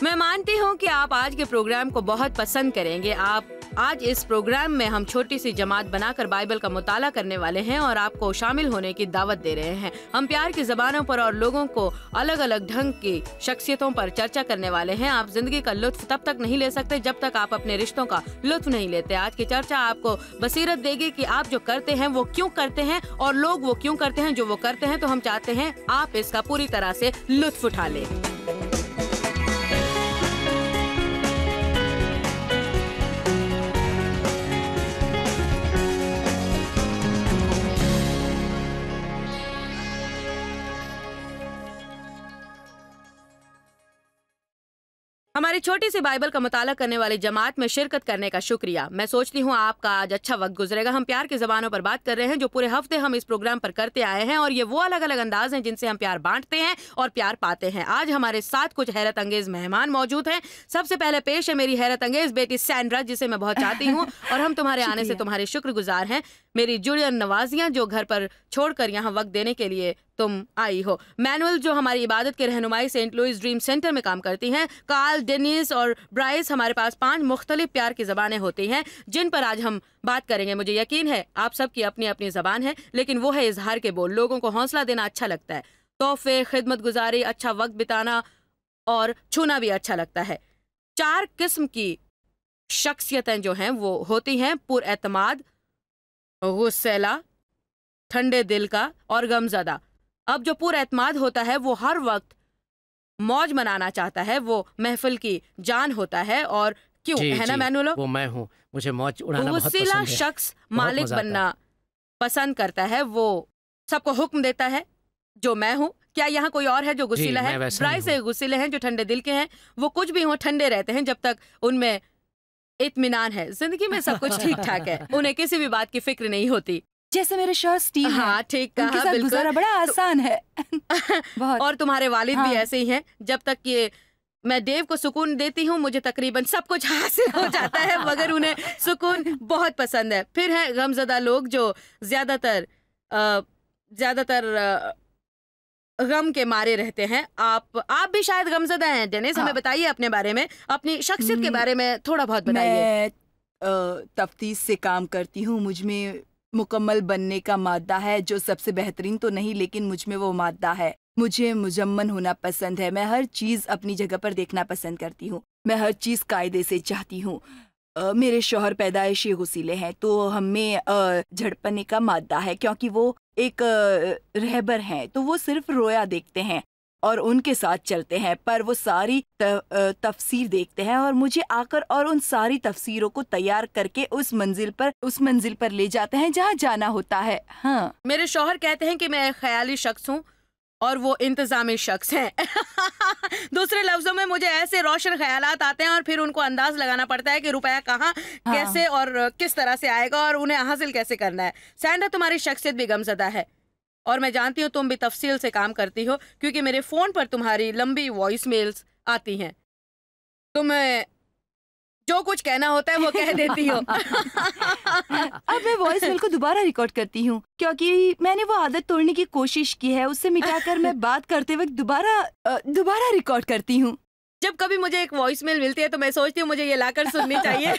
मैं मानती हूँ कि आप आज के प्रोग्राम को बहुत पसंद करेंगे। आज इस प्रोग्राम में हम छोटी सी जमात बनाकर बाइबल का मुताला करने वाले हैं और आपको शामिल होने की दावत दे रहे हैं। हम प्यार की ज़बानों पर और लोगों को अलग अलग ढंग की शख्सियतों पर चर्चा करने वाले हैं। आप जिंदगी का लुत्फ तब तक नहीं ले सकते जब तक आप अपने रिश्तों का लुत्फ नहीं लेते। आज की चर्चा आपको बसीरत देगी कि आप जो करते हैं वो क्यों करते हैं और लोग वो क्यों करते हैं जो वो करते हैं। तो हम चाहते हैं आप इसका पूरी तरह से लुत्फ उठा लें। हमारी छोटी सी बाइबल का मुताला करने वाली जमात में शिरकत करने का शुक्रिया। मैं सोचती हूँ आपका आज अच्छा वक्त गुजरेगा। हम प्यार की ज़बानों पर बात कर रहे हैं जो पूरे हफ्ते हम इस प्रोग्राम पर करते आए हैं और ये वो अलग अलग अंदाज हैं जिनसे हम प्यार बांटते हैं और प्यार पाते हैं। आज हमारे साथ कुछ हैरत अंगेज मेहमान मौजूद हैं। सबसे पहले पेश है मेरी हैरत अंगेज बेटी सैंड्रा, जिसे मैं बहुत चाहती हूँ और हम तुम्हारे आने से तुम्हारे शुक्रगुजार हैं। मेरी जुड़ियन नवाजियां जो घर पर छोड़कर यहाँ वक्त देने के लिए तुम आई हो। मैनुअल जो हमारी इबादत के रहनुमाई सेंट लुइस ड्रीम सेंटर में काम करती हैं। कार्ल, डेनिस और ब्राइस, हमारे पास 5 मुख्तलिफ प्यार की ज़बानें होती हैं जिन पर आज हम बात करेंगे। मुझे यकीन है आप सबकी अपनी अपनी ज़बान है, लेकिन वो है इजहार के बोल। लोगों को हौसला देना अच्छा लगता है, तोहफे, खिदमत गुजारी, अच्छा वक्त बिताना और छूना भी अच्छा लगता है। 4 किस्म की शख्सियतें जो हैं वो होती हैं: पुरएतमाद, गुस्सैला, ठंडे दिल का और गमज़दा। अब जो पुरएतमाद होता है वो हर वक्त मौज मनाना चाहता है, वो महफिल की जान होता है और क्यों है ना मैनुअल? वो मैं हूँ, मुझे मौज उड़ाना बहुत पसंद है। शख्स मालिक बनना पसंद करता है, वो सबको हुक्म देता है जो मैं हूँ। क्या यहाँ कोई और है जो गुस्सीला है? ब्राइस से गुस्सीले हैं जो ठंडे दिल के हैं। वो कुछ भी हो ठंडे रहते हैं जब तक उनमें इत्मीनान है। जिंदगी में सब कुछ ठीक ठाक है, उन्हें किसी भी बात की फिक्र नहीं होती। जैसे मेरे शौहर स्टीव। हाँ ठीक कहा, बिल्कुल गुजारा बड़ा आसान है। बहुत। और तुम्हारे वालिद भी ऐसे ही हैं। जब तक ये मैं देव को सुकून देती हूँ मुझे तकरीबन सब कुछ हासिल हो जाता है, मगर उन्हें सुकून बहुत पसंद है। फिर है गमज़दा लोग जो ज्यादातर गम के मारे रहते हैं। आप भी शायद गमज़दा हैं। डेनिस, हमें बताइए अपने बारे में, अपनी शख्सियत के बारे में थोड़ा बहुत बताइए। मैं तफ्तीश से काम करती हूँ। मुझ में मुकम्मल बनने का मादा है, जो सबसे बेहतरीन तो नहीं लेकिन मुझ में वो मादा है। मुझे मुजम्मन होना पसंद है। मैं हर चीज़ अपनी जगह पर देखना पसंद करती हूँ। मैं हर चीज़ कायदे से चाहती हूँ। मेरे शौहर पैदाइशी गुस्सीले हैं, तो हमें झड़पने का मादा है क्योंकि वो एक रहबर हैं, तो वो सिर्फ रोया देखते हैं और उनके साथ चलते हैं, पर वो सारी तफसीर देखते हैं और मुझे आकर और उन सारी तफसीरों को तैयार करके उस मंजिल पर ले जाते हैं जहाँ जाना होता है। हाँ, मेरे शौहर कहते हैं कि मैं ख्याली शख्स हूँ और वो इंतजामी शख्स हैं। दूसरे लफ्जों में मुझे ऐसे रोशन ख्यालात आते हैं और फिर उनको अंदाज लगाना पड़ता है कि रुपया कहाँ, कैसे और किस तरह से आएगा और उन्हें हासिल कैसे करना है। सैंडा, तुम्हारी शख्सियत भी गमज़दा है और मैं जानती हूँ तुम भी तफसील से काम करती हो क्योंकि मेरे फ़ोन पर तुम्हारी लंबी वॉइस मेल्स आती हैं। तुम्हें जो कुछ कहना होता है वो कह देती हो। अब मैं वॉइस मेल को दोबारा रिकॉर्ड करती हूँ क्योंकि मैंने वो आदत तोड़ने की कोशिश की है। उससे मिटाकर मैं बात करते वक्त दोबारा रिकॉर्ड करती हूँ। जब कभी मुझे एक वॉइस मेल मिलती है तो मैं सोचती हूँ मुझे ये लाकर सुननी चाहिए।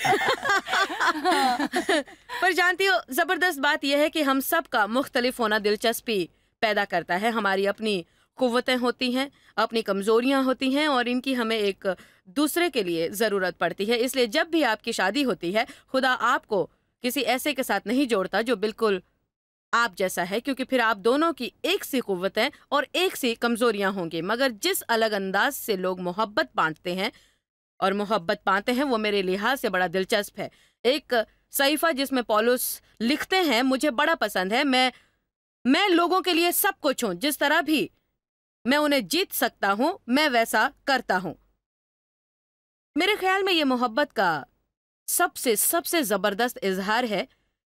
पर जानती हो, जबरदस्त बात यह है कि हम सब का मुख्तलिफ होना दिलचस्पी पैदा करता है। हमारी अपनी कुव्वतें होती हैं, अपनी कमजोरियां होती हैं और इनकी हमें एक दूसरे के लिए ज़रूरत पड़ती है। इसलिए जब भी आपकी शादी होती है, खुदा आपको किसी ऐसे के साथ नहीं जोड़ता जो बिल्कुल आप जैसा है, क्योंकि फिर आप दोनों की एक सी कुव्वतें और एक सी कमजोरियां होंगी। मगर जिस अलग अंदाज से लोग मोहब्बत बांटते हैं और मोहब्बत पाते हैं वो मेरे लिहाज से बड़ा दिलचस्प है। एक सहीफा जिसमें पौलुस लिखते हैं मुझे बड़ा पसंद है। मैं लोगों के लिए सब कुछ हूँ, जिस तरह भी मैं उन्हें जीत सकता हूँ मैं वैसा करता हूँ। मेरे ख्याल में ये मोहब्बत का सबसे जबरदस्त इजहार है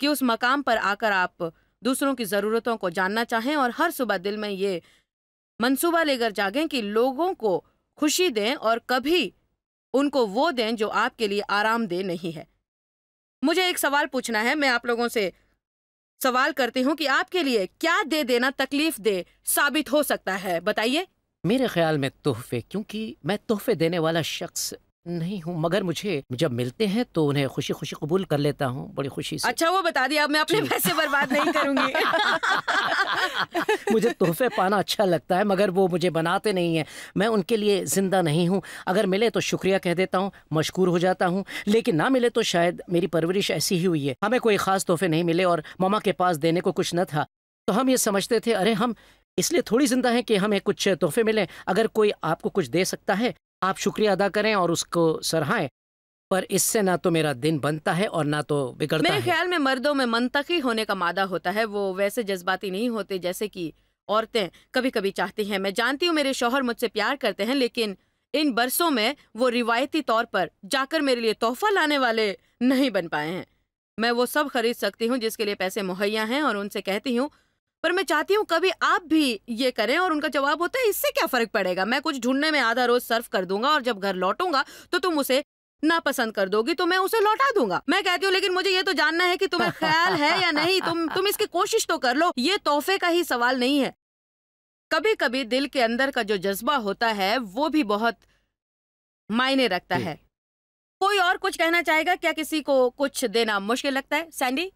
कि उस मकाम पर आकर आप दूसरों की ज़रूरतों को जानना चाहें और हर सुबह दिल में ये मंसूबा लेकर जागें कि लोगों को खुशी दें और कभी उनको वो दें जो आपके लिए आरामदेह नहीं है। मुझे एक सवाल पूछना है, मैं आप लोगों से सवाल करती हूँ कि आपके लिए क्या दे देना तकलीफ दे साबित हो सकता है, बताइए। मेरे ख्याल में तोहफे, क्योंकि मैं तोहफे देने वाला शख्स नहीं हूँ, मगर मुझे जब मिलते हैं तो उन्हें खुशी खुशी कबूल कर लेता हूँ, बड़ी खुशी से। अच्छा, वो बता दिया, अब मैं अपने पैसे बर्बाद नहीं करूंगी। मुझे तोहफे पाना अच्छा लगता है, मगर वो मुझे बनाते नहीं हैं। मैं उनके लिए जिंदा नहीं हूँ। अगर मिले तो शुक्रिया कह देता हूँ, मशकूर हो जाता हूँ, लेकिन ना मिले तो शायद मेरी परवरिश ऐसी ही हुई है। हमें कोई ख़ास तोहफे नहीं मिले और मामा के पास देने को कुछ न था, तो हम ये समझते थे अरे हम इसलिए थोड़ी जिंदा हैं कि हमें कुछ तोहफे मिलें। अगर कोई आपको कुछ दे सकता है, आप शुक्रिया अदा करें और उसको सराहें, पर इससे ना तो मेरा दिन बनता है और ना तो बिगड़ता है। मेरे ख्याल में मर्दों में मंतकी होने का मादा होता है, वो वैसे जज्बाती नहीं होते जैसे कि औरतें कभी कभी चाहती हैं। मैं जानती हूँ मेरे शौहर मुझसे प्यार करते हैं, लेकिन इन बरसों में वो रिवायती तौर पर जाकर मेरे लिए तोहफा लाने वाले नहीं बन पाए हैं। मैं वो सब खरीद सकती हूँ जिसके लिए पैसे मुहैया हैं और उनसे कहती हूँ पर मैं चाहती हूँ कभी आप भी ये करें, और उनका जवाब होता है इससे क्या फर्क पड़ेगा, मैं कुछ ढूंढने में आधा रोज सर्व कर दूंगा और जब घर लौटूंगा तो तुम उसे नापसंद कर दोगी तो मैं उसे लौटा दूंगा। मैं कहती हूँ लेकिन मुझे ये तो जानना है कि तुम्हें ख्याल है या नहीं, तुम इसकी कोशिश तो कर लो। ये तोहफे का ही सवाल नहीं है, कभी कभी दिल के अंदर का जो जज्बा होता है वो भी बहुत मायने रखता है। कोई और कुछ कहना चाहेगा क्या? किसी को कुछ देना मुश्किल लगता है? सैंडी?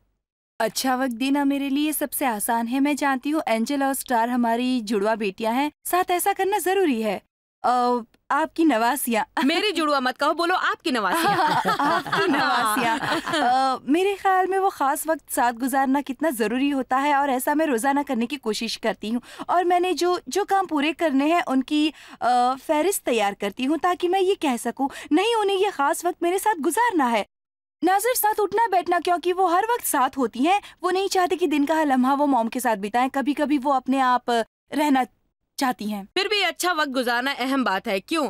अच्छा वक्त देना मेरे लिए सबसे आसान है। मैं जानती हूँ एंजल और स्टार हमारी जुड़वा बेटियां हैं, साथ ऐसा करना जरूरी है। आपकी नवासियाँ मेरी जुड़वा मत कहो, बोलो आपकी नवासियाँ। आपकी नवासियाँ मेरे ख्याल में वो खास वक्त साथ गुजारना कितना जरूरी होता है और ऐसा मैं रोजाना करने की कोशिश करती हूँ। और मैंने जो जो काम पूरे करने हैं उनकी फहरिस्त तैयार करती हूँ ताकि मैं ये कह सकूँ नहीं उन्हें ये खास वक्त मेरे साथ गुजारना है। ना सिर्फ साथ उठना बैठना, क्योंकि वो हर वक्त साथ होती हैं। वो नहीं चाहती कि दिन का हर लम्हा वो मॉम के साथ बिताएं, कभी कभी वो अपने आप रहना चाहती हैं। फिर भी अच्छा वक्त गुजारना अहम बात है, क्यों?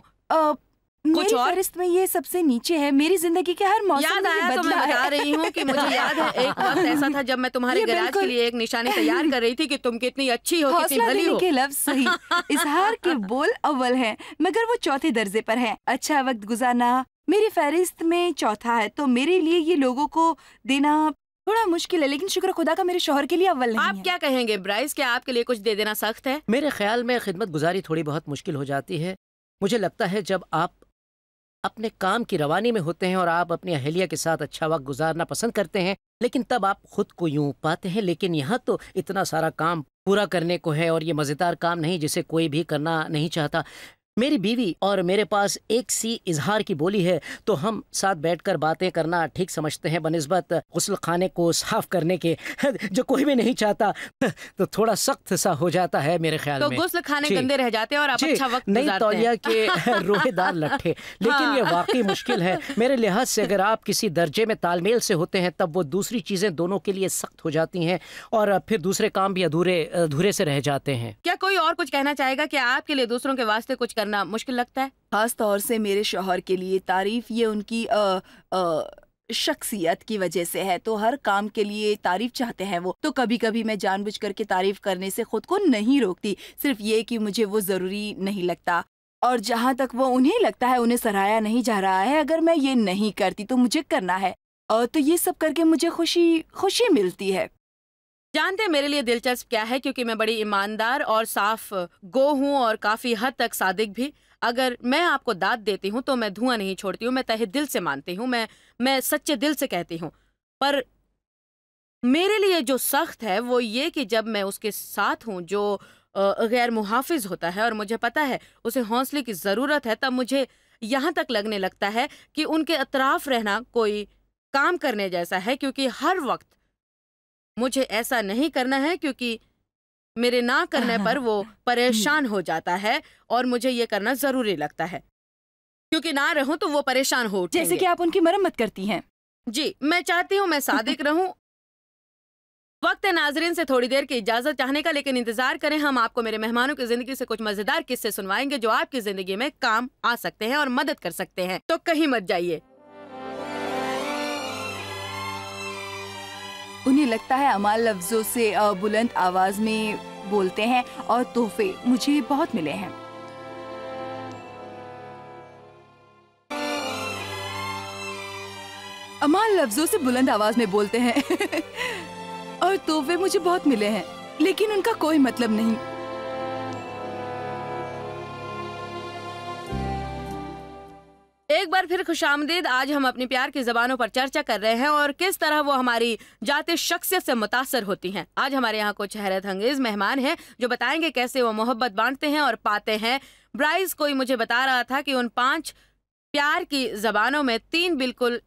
मेरी फहरिस्त में ये सबसे नीचे है। मेरी जिंदगी के हर मौसम याद आया तो मैं बता रही हूँ कि मुझे याद है एक वक्त ऐसा था जब मैं तुम्हारे गैराज के लिए एक निशानी तैयार कर रही थी कि तुम कितनी अच्छी हो, कितनी भली हो। के लफ्ज सही, इजहार के बोल अव्वल हैं, मगर वो चौथे दर्जे पर हैं। अच्छा वक्त गुजारना मेरी फहरिस्त में चौथा है, तो मेरे लिए ये लोगों को देना थोड़ा मुश्किल है, लेकिन शुक्र खुदा का मेरे शौहर के लिए अव्वल नहीं आप है। क्या कहेंगे ब्राइस, क्या आपके लिए कुछ दे देना सख्त है? मेरे ख्याल में खिदमत गुजारी थोड़ी बहुत मुश्किल हो जाती है। मुझे लगता है जब आप अपने काम की रवानी में होते हैं और आप अपनी अहलिया के साथ अच्छा वक्त गुजारना पसंद करते हैं, लेकिन तब आप खुद को यूं पाते हैं। लेकिन यहाँ तो इतना सारा काम पूरा करने को है और ये मज़ेदार काम नहीं जिसे कोई भी करना नहीं चाहता। मेरी बीवी और मेरे पास एक सी इजहार की बोली है, तो हम साथ बैठकर बातें करना ठीक समझते हैं बनिस्बत गुस्ल खाने को साफ करने के, जो कोई भी नहीं चाहता। तो थोड़ा सख्त सा हो जाता है मेरे ख्याल में। तो गुस्ल खाने गंदे रह जाते हैं और आप अच्छा वक्त नहीं गुजारते तौलिया के रोहेदार लट्ठे। लेकिन ये वाकई मुश्किल है मेरे लिहाज से। अगर आप किसी दर्जे में तालमेल से होते हैं तब वो दूसरी चीजें दोनों के लिए सख्त हो जाती हैं और फिर दूसरे काम भी अधूरे से रह जाते हैं। क्या कोई और कुछ कहना चाहेगा? क्या आपके लिए दूसरों के वास्ते कुछ करना मुश्किल लगता है? खास तौर से मेरे शौहर के लिए तारीफ ये उनकी शख्सियत की वजह से है, तो हर काम के लिए तारीफ चाहते हैं वो। तो कभी कभी मैं जानबूझ करके तारीफ करने से खुद को नहीं रोकती, सिर्फ ये कि मुझे वो जरूरी नहीं लगता। और जहाँ तक वो उन्हें लगता है उन्हें सराहा नहीं जा रहा है, अगर मैं ये नहीं करती तो मुझे करना है, और तो ये सब करके मुझे खुशी मिलती है। जानते हैं मेरे लिए दिलचस्प क्या है, क्योंकि मैं बड़ी ईमानदार और साफ गो हूँ और काफी हद तक सादिक भी। अगर मैं आपको दाद देती हूँ तो मैं धुआं नहीं छोड़ती हूँ, मैं तहे दिल से मानती हूँ, मैं सच्चे दिल से कहती हूँ। पर मेरे लिए जो सख्त है वो ये कि जब मैं उसके साथ हूँ जो गैर मुहाफिज होता है और मुझे पता है उसे हौसले की ज़रूरत है, तब मुझे यहाँ तक लगने लगता है कि उनके अतराफ रहना कोई काम करने जैसा है। क्योंकि हर वक्त मुझे ऐसा नहीं करना है, क्योंकि मेरे ना करने पर वो परेशान हो जाता है और मुझे ये करना जरूरी लगता है, क्योंकि ना रहूं तो वो परेशान हो उठेंगे। जैसे कि आप उनकी मरम्मत करती हैं। जी, मैं चाहती हूँ मैं सादिक रहूं। वक्त है नाजरीन से थोड़ी देर की इजाजत चाहने का, लेकिन इंतजार करें, हम आपको मेरे मेहमानों की जिंदगी से कुछ मजेदार किस्से सुनवाएंगे जो आपकी जिंदगी में काम आ सकते हैं और मदद कर सकते हैं। तो कहीं मत जाइए। उन्हें लगता है अमाल लफ्जों से बुलंद आवाज में बोलते हैं और तोहफे मुझे बहुत मिले हैं। अमाल लफ्जों से बुलंद आवाज में बोलते हैं और और तोहफे मुझे बहुत मिले हैं, लेकिन उनका कोई मतलब नहीं। एक बार फिर खुशामदीद। आज हम अपनी प्यार की ज़बानों पर चर्चा कर रहे हैं और किस तरह वो हमारी जाती शख्सियत से मुतासर होती हैं। आज हमारे यहाँ कुछ हैरत अंगेज मेहमान हैं जो बताएंगे कैसे वो मोहब्बत बांटते हैं और पाते हैं। ब्राइस कोई मुझे बता रहा था कि उन 5 प्यार की ज़बानों में 3 बिल्कुल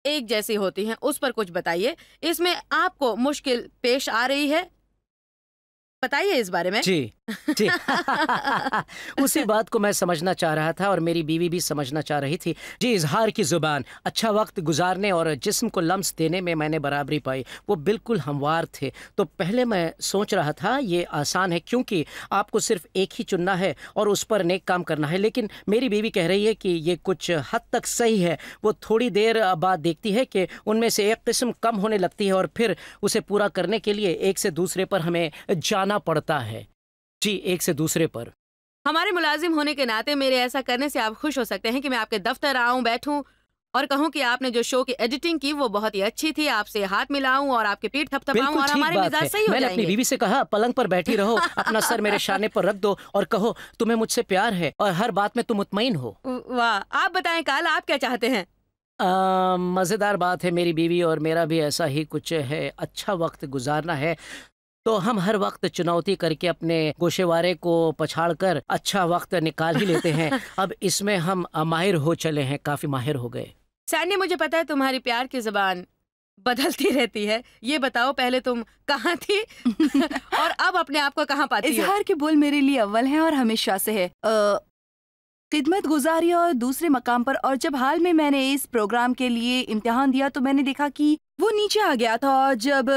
एक जैसी होती हैं। उस पर कुछ बताइए। इसमें आपको मुश्किल पेश आ रही है, बताइए इस बारे में। जी जी उसी बात को मैं समझना चाह रहा था और मेरी बीवी भी समझना चाह रही थी। जी, इजहार की जुबान, अच्छा वक्त गुजारने और जिस्म को लम्स देने में मैंने बराबरी पाई। वो बिल्कुल हमवार थे। तो पहले मैं सोच रहा था ये आसान है क्योंकि आपको सिर्फ एक ही चुनना है और उस पर नेक काम करना है, लेकिन मेरी बीवी कह रही है कि ये कुछ हद तक सही है। वो थोड़ी देर बाद देखती है कि उनमें से एक किस्म कम होने लगती है और फिर उसे पूरा करने के लिए एक से दूसरे पर हमें जाना पड़ता है। जी, एक से दूसरे पर। हमारे मुलाजिम होने के नाते मेरे ऐसा करने से आप खुश हो सकते हैं कि मैं आपके दफ्तर आऊं, बैठूं और कहूं कि आपने जो शो की एडिटिंग की वो बहुत ही अच्छी थी, आपसे हाथ मिलाऊं और आपके पीठ थपथपाऊं और हमारे मिजाज सही हो मैंने अपनी बीवी से कहा, पलंग पर बैठी रहो, अपना सर मेरे शाने पर रख दो और कहो तुम्हें मुझसे प्यार है और हर बात में तुम मुतमईन हो। वाह, आप बताएं काल, आप क्या चाहते हैं? मज़ेदार बात है, मेरी बीवी और मेरा भी ऐसा ही कुछ है। अच्छा वक्त गुजारना है तो हम हर वक्त चुनौती करके अपने गोशेवारे को पछाड़कर अच्छा वक्त निकाल ही लेते हैं। अब इसमें हम माहिर हो चले हैं, काफी माहिर हो गए। सैंडी, मुझे पता है तुम्हारी प्यार की जुबान बदलती रहती है। ये बताओ पहले तुम कहाँ थी और अब अपने आप को कहाँ पाती हो? इजहार के बोल मेरे लिए अव्वल हैं और हमेशा से है। खिदमत गुजारी और दूसरे मकाम पर। और जब हाल में मैंने इस प्रोग्राम के लिए इम्तिहान दिया तो मैंने देखा कि वो नीचे आ गया था और जब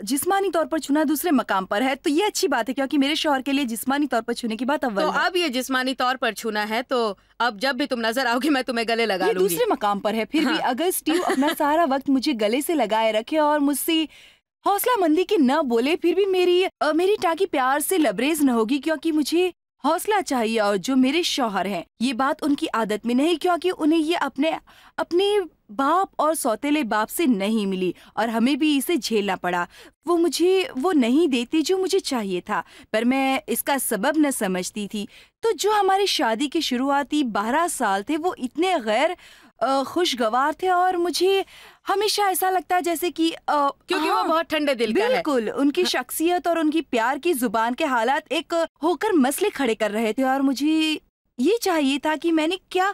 जिस्मानी तौर पर चुना दूसरे मकाम पर है। तो ये अच्छी बात है क्योंकि मेरे शौहर के लिए जिस्मानी तौर पर छूने की बात अव्वल तो है। अब ये जिस्मानी तौर पर छूना है तो अब जब भी तुम नजर आओगे मैं तुम्हें गले लगा ये लूंगी। दूसरे मकाम पर है। फिर भी हाँ। अगर स्टीव अपना सारा वक्त मुझे गले से लगाए रखे और मुझसे हौसला मंदी की न बोले, फिर भी मेरी टांकी प्यार से लबरेज न होगी क्योंकि मुझे हौसला चाहिए। और जो मेरे शौहर हैं, ये बात उनकी आदत में नहीं क्योंकि उन्हें ये अपने बाप और सौतेले बाप से नहीं मिली और हमें भी इसे झेलना पड़ा। वो मुझे वो नहीं देती जो मुझे चाहिए था, पर मैं इसका सबब न समझती थी। तो जो हमारी शादी के शुरुआती 12 साल थे वो इतने गैर खुशगवार थे और मुझे हमेशा ऐसा लगता है जैसे कि क्योंकि वो बहुत ठंडे दिल का है। बिल्कुल, उनकी शख्सियत और उनकी प्यार की जुबान के हालात एक होकर मसले खड़े कर रहे थे और मुझे ये चाहिए था कि मैंने क्या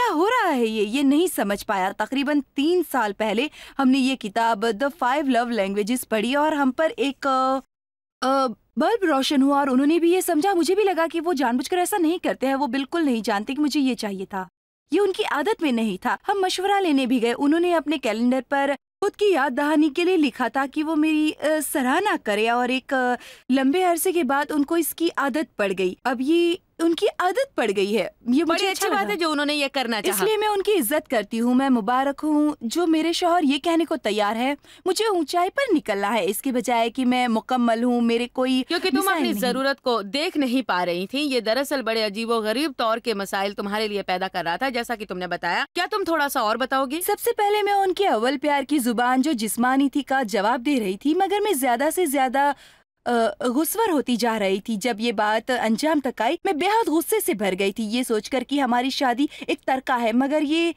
हो रहा है ये नहीं समझ पाया। तकरीबन 3 साल पहले हमने ये किताब द 5 लव लैंग्वेजेस पढ़ी और हम पर एक बल्ब रोशन हुआ और उन्होंने भी ये समझा। मुझे भी लगा कि वो जानबूझकर ऐसा नहीं करते हैं, वो बिल्कुल नहीं जानते कि मुझे ये चाहिए था, ये उनकी आदत में नहीं था। हम मशवरा लेने भी गए। उन्होंने अपने कैलेंडर पर खुद की याद दहानी के लिए लिखा था कि वो मेरी सराहना करे और एक लंबे अरसे के बाद उनको इसकी आदत पड़ गई। अब ये उनकी आदत पड़ गई है। ये बड़ी मुझे अच्छी बात है जो उन्होंने ये करना चाहा। इसलिए मैं उनकी इज्जत करती हूँ। मैं मुबारक हूँ जो मेरे शौहर ये कहने को तैयार है मुझे ऊंचाई पर निकलना है, इसके बजाय कि मैं मुकम्मल हूँ, मेरे कोई क्योंकि तुम मिसाइल अपनी नहीं। जरूरत को देख नहीं पा रही थी। ये दरअसल बड़े अजीबो गरीब तौर के मसाइल तुम्हारे लिए पैदा कर रहा था, जैसा कि तुमने बताया। क्या तुम थोड़ा सा और बताओगी? सबसे पहले मैं उनके अव्वल प्यार की जुबान जो जिस्मानी थी का जवाब दे रही थी, मगर मैं ज्यादा से ज्यादा गुस्वर होती जा रही थी। जब ये बात अंजाम तक आई मैं बेहद गुस्से से भर गई थी, ये सोचकर कि हमारी शादी एक तरका है, मगर ये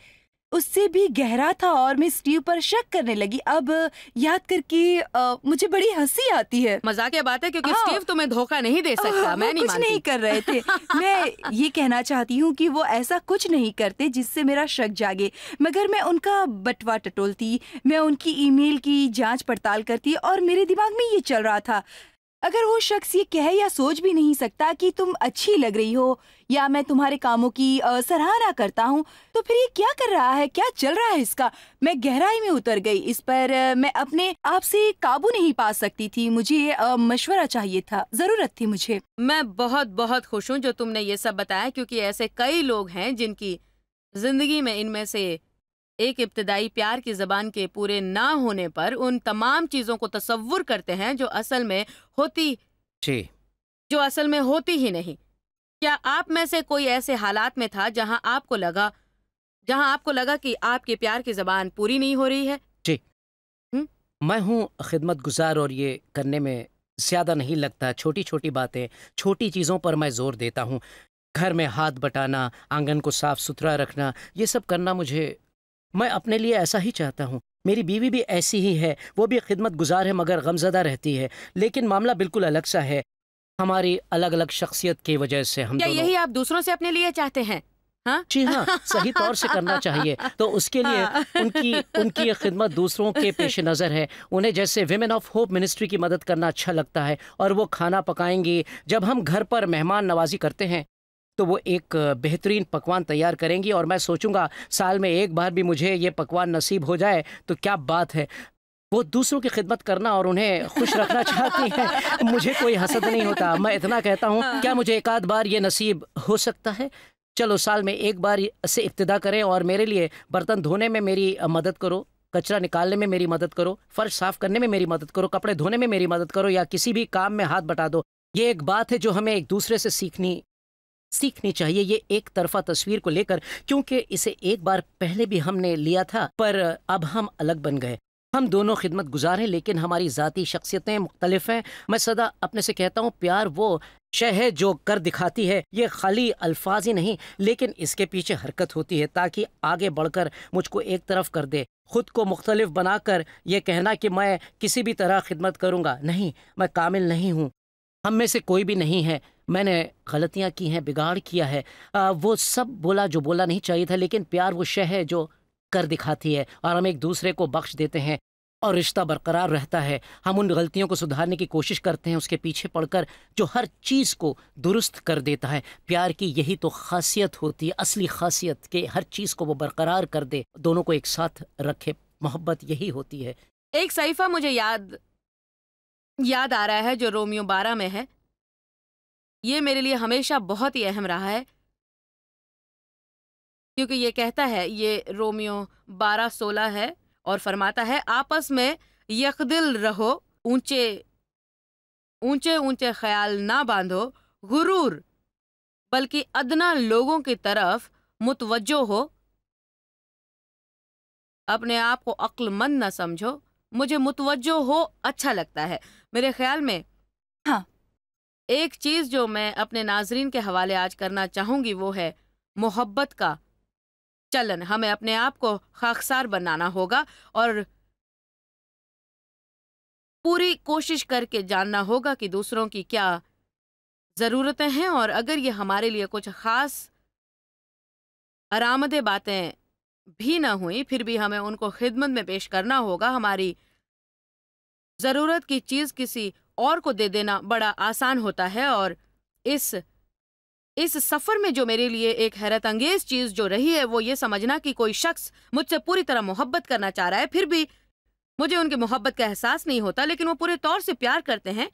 उससे भी गहरा था और मैं स्टीव पर शक करने लगी। अब याद करके मुझे बड़ी हंसी आती है। मजाकिया बात है क्योंकि हाँ। स्टीव तुम्हें धोखा नहीं दे सकता। मैं नहीं कुछ मानती। नहीं कर रहे थे। मैं ये कहना चाहती हूँ कि वो ऐसा कुछ नहीं करते जिससे मेरा शक जागे, मगर मैं उनका बटवा टटोलती, मैं उनकी ईमेल की जांच पड़ताल करती और मेरे दिमाग में ये चल रहा था, अगर वो शख्स ये कहे या सोच भी नहीं सकता कि तुम अच्छी लग रही हो या मैं तुम्हारे कामों की सराहना करता हूँ, तो फिर ये क्या कर रहा है, क्या चल रहा है इसका। मैं गहराई में उतर गई। इस पर मैं अपने आप से काबू नहीं पा सकती थी। मुझे मशवरा चाहिए था, जरूरत थी मुझे। मैं बहुत बहुत खुश हूँ जो तुमने ये सब बताया, क्योंकि ऐसे कई लोग हैं जिनकी जिंदगी में इनमें से एक इब्तिदाई प्यार की ज़बान के पूरे ना होने पर उन तमाम चीज़ों को तसव्वुर करते हैं जो असल में होती ही नहीं। क्या आप में से कोई ऐसे हालात में था जहां आपको लगा कि आपके प्यार की ज़बान पूरी नहीं हो रही है? जी। मैं हूँ खिदमत गुज़ार और ये करने में ज़्यादा नहीं लगता। छोटी-छोटी बातें, छोटी चीज़ों पर मैं ज़ोर देता हूँ। घर में हाथ बटाना, आंगन को साफ-सुथरा रखना, ये सब करना मैं अपने लिए ऐसा ही चाहता हूँ। मेरी बीवी भी ऐसी ही है, वो भी खिदमत गुज़ार है मगर गमज़दा रहती है। लेकिन मामला बिल्कुल अलग-सा है। हमारी अलग-अलग शख्सियत की वजह से हम क्या दोनों। यही आप दूसरों से अपने लिए चाहते हैं? हाँ? जी हाँ, सही तौर से करना चाहिए। तो उसके लिए हाँ। उनकी उनकी ये खिदमत दूसरों के पेश नज़र है। उन्हें जैसे विमेन ऑफ होप मिनिस्ट्री की मदद करना अच्छा लगता है और वो खाना पकाएँगी। जब हम घर पर मेहमान नवाज़ी करते हैं, तो वो एक बेहतरीन पकवान तैयार करेंगी और मैं सोचूँगा साल में एक बार भी मुझे ये पकवान नसीब हो जाए, तो क्या बात है। वो दूसरों की खिदमत करना और उन्हें खुश रखना चाहती हैं। मुझे कोई हसद नहीं होता। मैं इतना कहता हूँ, क्या मुझे एक आध बार ये नसीब हो सकता है? चलो साल में एक बार से इब्तिदा करें और मेरे लिए बर्तन धोने में मेरी मदद करो, कचरा निकालने में मेरी मदद करो, फर्श साफ करने में मेरी मदद करो, कपड़े धोने में मेरी मदद करो या किसी भी काम में हाथ बटा दो। ये एक बात है जो हमें एक दूसरे से सीखनी चाहिए, ये एक तरफ़ा तस्वीर को लेकर, क्योंकि इसे एक बार पहले भी हमने लिया था पर अब हम अलग बन गए। हम दोनों खिदमत गुज़ार हैं लेकिन हमारी ज़ाती शख्सियतें मुख्तलिफ हैं। मैं सदा अपने से कहता हूँ प्यार वो शय है जो कर दिखाती है। ये खाली अल्फाज ही नहीं लेकिन इसके पीछे हरकत होती है ताकि आगे बढ़कर मुझको एक तरफ कर दे। खुद को मुख्तलिफ बनाकर ये कहना कि मैं किसी भी तरह खिदमत करूँगा, नहीं, मैं कामिल नहीं हूँ। हम में से कोई भी नहीं है। मैंने गलतियाँ की हैं, बिगाड़ किया है। वो सब बोला जो बोलना नहीं चाहिए था, लेकिन प्यार वो शय है जो कर दिखाती है और हम एक दूसरे को बख्श देते हैं और रिश्ता बरकरार रहता है। हम उन गलतियों को सुधारने की कोशिश करते हैं उसके पीछे पड़कर जो हर चीज़ को दुरुस्त कर देता है। प्यार की यही तो खासियत होती है, असली खासियत, कि हर चीज़ को वो बरकरार कर दे, दोनों को एक साथ रखे। मोहब्बत यही होती है। एक सहीफ़ा मुझे याद आ रहा है जो रोमियो 12 में है। ये मेरे लिए हमेशा बहुत ही अहम रहा है क्योंकि ये कहता है, ये रोमियो 12:16 है और फरमाता है, आपस में यकदिल रहो, ऊंचे ऊंचे ऊंचे ख्याल ना बांधो, गुरूर बल्कि अदना लोगों की तरफ मुतवज्जो हो, अपने आप को अक्लमंद ना समझो। मुझे मुतवज्जो हो अच्छा लगता है। मेरे ख्याल में हाँ। एक चीज़ जो मैं अपने नाजरीन के हवाले आज करना चाहूँगी वो है मोहब्बत का चलन। हमें अपने आप को खाकसार बनाना होगा और पूरी कोशिश करके जानना होगा कि दूसरों की क्या ज़रूरतें हैं और अगर ये हमारे लिए कुछ ख़ास आरामदे बातें भी ना हुई फिर भी हमें उनको खिदमत में पेश करना होगा। हमारी ज़रूरत की चीज़ किसी और को दे देना बड़ा आसान होता है और इस सफ़र में जो मेरे लिए एक हैरत अंगेज़ चीज़ जो रही है वो ये समझना कि कोई शख्स मुझसे पूरी तरह मोहब्बत करना चाह रहा है, फिर भी मुझे उनकी मोहब्बत का एहसास नहीं होता, लेकिन वो पूरे तौर से प्यार करते हैं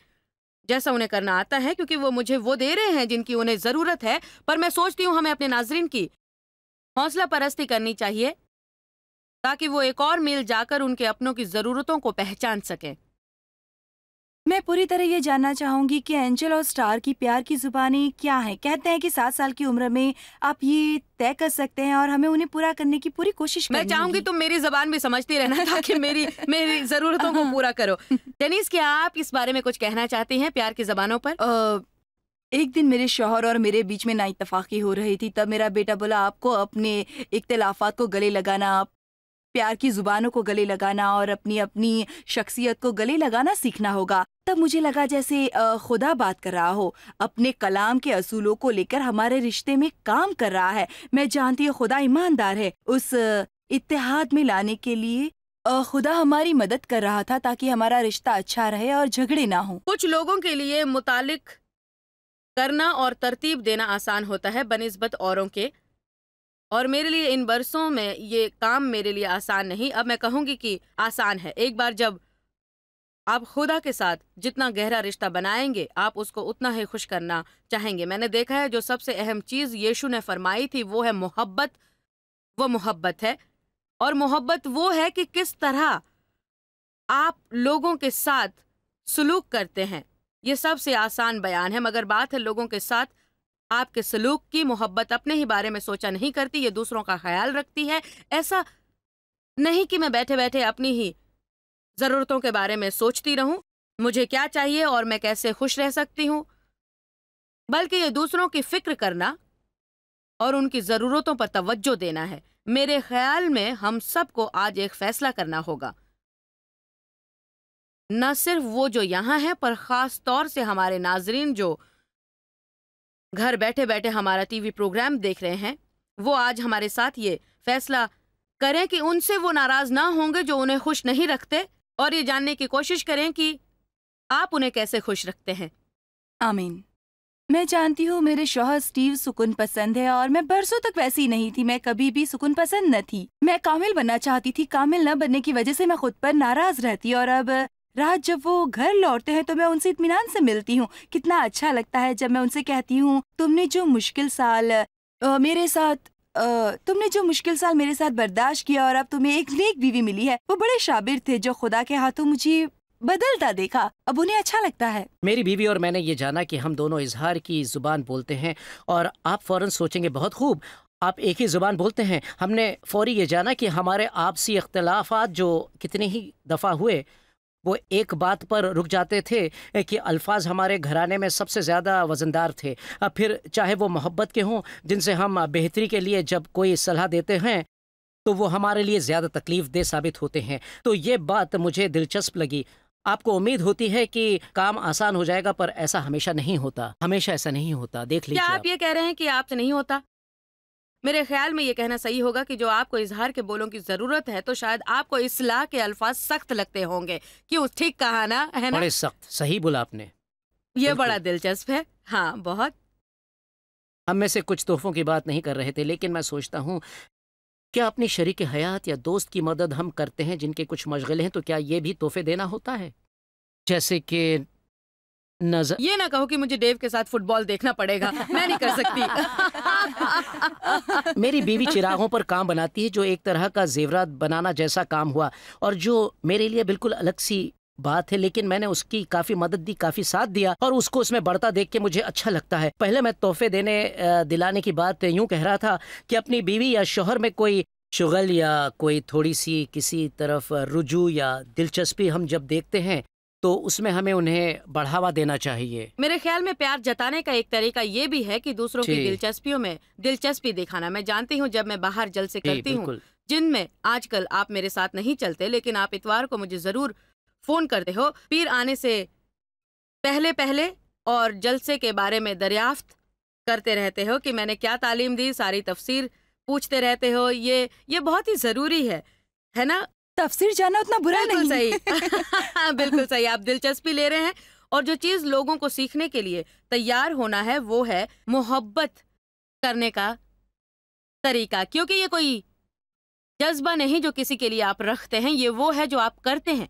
जैसा उन्हें करना आता है क्योंकि वो मुझे वो दे रहे हैं जिनकी उन्हें ज़रूरत है। पर मैं सोचती हूँ हमें अपने नाज़रीन की हौसला परस्ती करनी चाहिए ताकि वो एक और मील जाकर उनके अपनों की ज़रूरतों को पहचान सकें। मैं पूरी तरह ये जानना चाहूंगी कि एंजल और स्टार की प्यार की जुबानी क्या है। कहते हैं कि 7 साल की उम्र में आप ये तय कर सकते हैं और हमें उन्हें पूरा करने की पूरी कोशिश करनी मैं चाहूंगी होगी। तुम मेरी जबान भी समझती रहना ताकि मेरी जरूरतों को पूरा करो। टेनिस, क्या आप इस बारे में कुछ कहना चाहती हैं प्यार की जबानों पर? एक दिन मेरे शौहर और मेरे बीच में नाइतफाकी हो रही थी। तब मेरा बेटा बोला, आपको अपने इख्तिलाफात को गले लगाना, प्यार की जुबानों को गले लगाना और अपनी अपनी शख्सियत को गले लगाना सीखना होगा। तब मुझे लगा जैसे खुदा बात कर रहा हो, अपने कलाम के असूलों को लेकर हमारे रिश्ते में काम कर रहा है। मैं जानती हूँ खुदा ईमानदार है। उस इत्तेहाद में लाने के लिए खुदा हमारी मदद कर रहा था ताकि हमारा रिश्ता अच्छा रहे और झगड़े ना हो। कुछ लोगों के लिए मुतालिक करना और तरतीब देना आसान होता है बनिस्बत औरों के, और मेरे लिए इन बरसों में ये काम मेरे लिए आसान नहीं। अब मैं कहूँगी कि आसान है। एक बार जब आप खुदा के साथ जितना गहरा रिश्ता बनाएंगे आप उसको उतना ही खुश करना चाहेंगे। मैंने देखा है जो सबसे अहम चीज़ यीशु ने फरमाई थी वो है मोहब्बत। वो मोहब्बत है और मोहब्बत वो है कि किस तरह आप लोगों के साथ सलूक करते हैं। ये सबसे आसान बयान है, मगर बात है लोगों के साथ आपके सलूक की। मोहब्बत अपने ही बारे में सोचा नहीं करती, ये दूसरों का ख्याल रखती है। ऐसा नहीं कि मैं बैठे बैठे अपनी ही जरूरतों के बारे में सोचती रहूं, मुझे क्या चाहिए और मैं कैसे खुश रह सकती हूं, बल्कि ये दूसरों की फिक्र करना और उनकी जरूरतों पर तवज्जो देना है। मेरे ख्याल में हम सबको आज एक फैसला करना होगा, न सिर्फ वो जो यहाँ हैं, पर खास तौर से हमारे नाजरीन जो घर बैठे बैठे हमारा टीवी प्रोग्राम देख रहे हैं, वो आज हमारे साथ ये फैसला करें कि उनसे वो नाराज ना होंगे जो उन्हें खुश नहीं रखते, और ये जानने की कोशिश करें कि आप उन्हें कैसे खुश रखते हैं। आमीन। मैं जानती हूँ मेरे शौहर स्टीव सुकून पसंद है और मैं बरसों तक वैसी नहीं थी। मैं कभी भी सुकून पसंद न थी। मैं कामिल बनना चाहती थी। कामिल न बनने की वजह से मैं खुद पर नाराज रहती, और अब रात जब वो घर लौटते हैं तो मैं उनसे इत्मीनान से मिलती हूँ। कितना अच्छा लगता है जब मैं उनसे कहती हूँ, तुमने जो मुश्किल साल मेरे साथ बर्दाश्त किया और अब तुम्हें एक नेक बीवी मिली है। वो बड़े शाबिर थे जो खुदा के हाथों मुझे बदलता देखा। अब उन्हें अच्छा लगता है। मेरी बीवी और मैंने ये जाना कि हम दोनों इजहार की जुबान बोलते हैं, और आप फौरन सोचेंगे बहुत खूब, आप एक ही जुबान बोलते हैं। हमने फौरी ये जाना कि हमारे आपसी इख्तलाफात जो कितने ही दफ़ा हुए, वो एक बात पर रुक जाते थे कि अल्फाज हमारे घराने में सबसे ज़्यादा वज़नदार थे। अब फिर चाहे वो मोहब्बत के हों, जिनसे हम बेहतरी के लिए जब कोई सलाह देते हैं तो वो हमारे लिए ज़्यादा तकलीफ़ दे साबित होते हैं। तो ये बात मुझे दिलचस्प लगी। आपको उम्मीद होती है कि काम आसान हो जाएगा, पर ऐसा हमेशा नहीं होता। हमेशा ऐसा नहीं होता। देख लीजिए। क्या आप ये कह रहे हैं कि आपसे नहीं होता? मेरे ख्याल में ये कहना सही होगा कि जो आपको इजहार के बोलों की जरूरत है, तो शायद आपको इस्लाह के अल्फाज सख्त लगते होंगे। क्यों? ठीक कहा ना, है ना? बड़े सख्त, सही बोला आपने। ये बड़ा दिलचस्प है। हाँ, बहुत। हम में से कुछ तोहफों की बात नहीं कर रहे थे, लेकिन मैं सोचता हूँ, क्या अपनी शरीक हयात या दोस्त की मदद हम करते हैं जिनके कुछ मशगले हैं, तो क्या ये भी तोहफे देना होता है? जैसे कि ये ना कहो कि मुझे डेव के साथ फुटबॉल देखना पड़ेगा। मैं नहीं कर सकती। मेरी बीवी चिरागों पर काम बनाती है, जो एक तरह का जेवरात बनाना जैसा काम हुआ, और जो मेरे लिए बिल्कुल अलग सी बात है, लेकिन मैंने उसकी काफ़ी मदद दी, काफ़ी साथ दिया, और उसको उसमें बढ़ता देख के मुझे अच्छा लगता है। पहले मैं तोहफे दिलाने की बात यूं कह रहा था कि अपनी बीवी या शोहर में कोई शुगल या कोई थोड़ी सी किसी तरफ रुजू या दिलचस्पी हम जब देखते हैं, तो उसमें हमें उन्हें बढ़ावा देना चाहिए। मेरे ख्याल में प्यार जताने का एक तरीका ये भी है कि दूसरों की दिलचस्पियों में दिलचस्पी दिखाना। मैं जानती हूँ जब मैं बाहर जलसे करती हूँ, जिनमें आजकल आप मेरे साथ नहीं चलते, लेकिन आप इतवार को मुझे जरूर फोन करते हो पीर आने से पहले पहले, और जलसे के बारे में दरियाफ्त करते रहते हो कि मैंने क्या तालीम दी, सारी तफसीर पूछते रहते हो। ये बहुत ही जरूरी है ना? तफसीर जाना उतना बुरा नहीं। सही। बिल्कुल सही। आप दिलचस्पी ले रहे हैं, और जो चीज लोगों को सीखने के लिए तैयार होना है वो है मोहब्बत करने का तरीका। क्योंकि ये कोई जज्बा नहीं जो किसी के लिए आप रखते हैं, ये वो है जो आप करते हैं।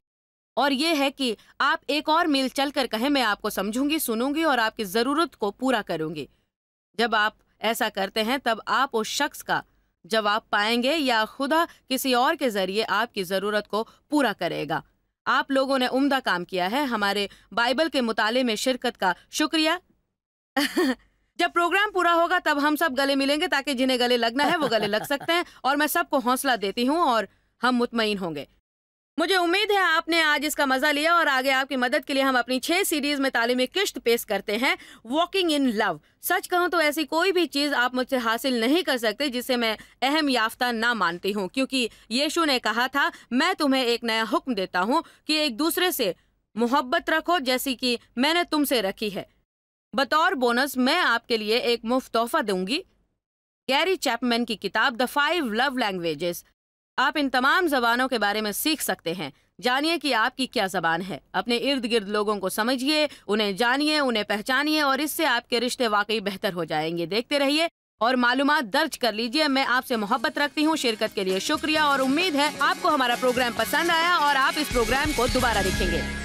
और ये है कि आप एक और मील चलकर कहें, मैं आपको समझूंगी, सुनूंगी और आपकी जरूरत को पूरा करूंगी। जब आप ऐसा करते हैं तब आप उस शख्स का जवाब पाएंगे, या खुदा किसी और के जरिए आपकी जरूरत को पूरा करेगा। आप लोगों ने उम्दा काम किया है। हमारे बाइबल के मुताले में शिरकत का शुक्रिया। जब प्रोग्राम पूरा होगा तब हम सब गले मिलेंगे, ताकि जिन्हें गले लगना है वो गले लग सकते हैं, और मैं सबको हौसला देती हूँ और हम मुतमईन होंगे। मुझे उम्मीद है आपने आज इसका मजा लिया, और आगे आपकी मदद के लिए हम अपनी 6 सीरीज में तालीमी किश्त पेश करते हैं, वॉकिंग इन लव। सच कहूं तो ऐसी कोई भी चीज आप मुझसे हासिल नहीं कर सकते जिसे मैं अहम याफ्ता ना मानती हूं, क्योंकि यीशु ने कहा था, मैं तुम्हें एक नया हुक्म देता हूं कि एक दूसरे से मोहब्बत रखो जैसी कि मैंने तुमसे रखी है। बतौर बोनस मैं आपके लिए एक मुफ्त तोहफा दूंगी, गैरी चैपमैन की किताब द 5 लव लैंग्वेजेस। आप इन तमाम जबानों के बारे में सीख सकते हैं। जानिए कि आपकी क्या जबान है। अपने इर्द गिर्द लोगों को समझिए, उन्हें जानिए, उन्हें पहचानिए, और इससे आपके रिश्ते वाकई बेहतर हो जाएंगे। देखते रहिए और मालूमात दर्ज कर लीजिए। मैं आपसे मोहब्बत रखती हूँ। शिरकत के लिए शुक्रिया, और उम्मीद है आपको हमारा प्रोग्राम पसंद आया और आप इस प्रोग्राम को दोबारा देखेंगे।